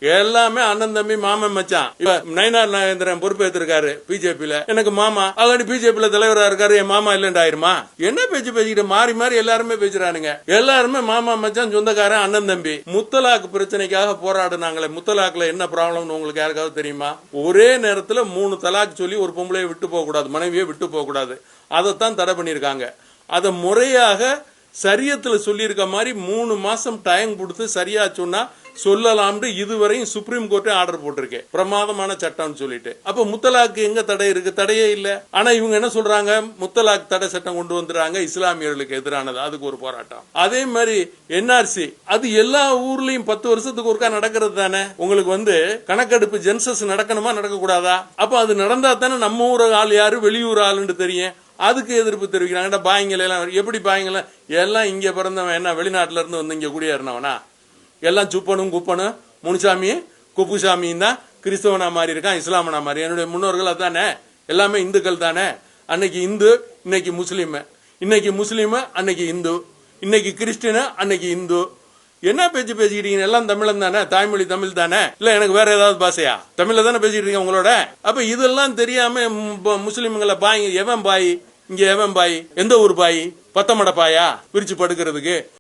எல்லாமே அண்ணன் தம்பி மாமன் மச்சான். இப்ப நயினார் நாகேந்திரன் பொறுப்பேற்றிருக்காரு பிஜேபியில. எனக்கு மாமா ஆல்ரெடி பிஜேபியில தலைவரா இருக்காரு, என் மாமா இல்லன்னு ஆயிருமா? என்ன பேச்சு பேசிக்கிட்டு மாறி மாறி எல்லாருமே பேசுறானுங்க. எல்லாருமே மாமா மச்சான், சொந்தக்காரன், அண்ணன் தம்பி. முத்தலாக் பிரச்சனைக்காக போராடுனாங்களே, முத்தலாக்ல என்ன ப்ராப்ளம் உங்களுக்கு யாருக்காவது தெரியுமா? ஒரே நேரத்தில் 3 தலாக் சொல்லி ஒரு பொம்பளையை விட்டு போக கூடாது, மனைவியை விட்டு போக கூடாது. அதைத்தான் தடை பண்ணிருக்காங்க. அதை முறையாக சரியத்துல சொல்லியிருக்க மாதிரி 3 மாசம் டைம் கொடுத்து சரியா சொன்னா சொல்லலாம்னு இதுவரையும் சுப்ரீம் கோர்ட்டே ஆர்டர் போட்டிருக்கேன். பிரமாதமான சட்டம்னு சொல்லிட்டு. அப்ப முத்தலாக்கு எங்க தடை இருக்கு? தடையே இல்ல. ஆனா இவங்க என்ன சொல்றாங்க? முத்தலாக் தடை சட்டம் கொண்டு வந்துறாங்க, இஸ்லாமியர்களுக்கு எதிரானது, அதுக்கு ஒரு போராட்டம். அதே மாதிரி என்ஆர்சி, அது எல்லா ஊர்லயும் 10 வருஷத்துக்கு ஒருக்கா நடக்கிறது தானே. உங்களுக்கு கணக்கெடுப்பு ஜென்சஸ் நடக்கணுமா நடக்க கூடாதா? அப்ப அது நடந்தா தானே நம்ம ஊர் ஆள் யாரு வெளியூர் ஆளுன்னு தெரியும். அதுக்கு எதிர்ப்பு தெரிவிக்கிறாங்க. பாய்ங்கள எல்லாம் எப்படி பாய்ங்கள எல்லாம் இங்க பிறந்தவன் என்ன வெளிநாட்டுல இருந்து வந்து இங்க குடியேறினவனா? எல்லாம் சுப்பனும் குப்பனும் முனுசாமி குப்புசாமியும் தான் கிறிஸ்தவனா மாறி இருக்கான், இஸ்லாமனா மாறி. என்னுடைய முன்னோர்கள் அதானே, எல்லாமே இந்துக்கள் தானே. அன்னைக்கு இந்து, இன்னைக்கு முஸ்லீம். இன்னைக்கு முஸ்லீம், அன்னைக்கு இந்து. இன்னைக்கு கிறிஸ்டின், அன்னைக்கு இந்து. என்ன பேச்சு பேசிக்கிட்டீங்க? எல்லாம் தமிழன் தானே, தாய்மொழி தமிழ் தானே. இல்ல எனக்கு வேற ஏதாவது பாஷையா? தமிழ்ல தானே பேசிட்டு இருக்கீங்க உங்களோட. அப்ப இதெல்லாம் தெரியாம முஸ்லிம்களை பாய், எவன் பாய் இங்க, எவன் பாய், எந்த ஊர் பாய், பத்தமட பாயா பிரிச்சு படுக்கிறதுக்கு?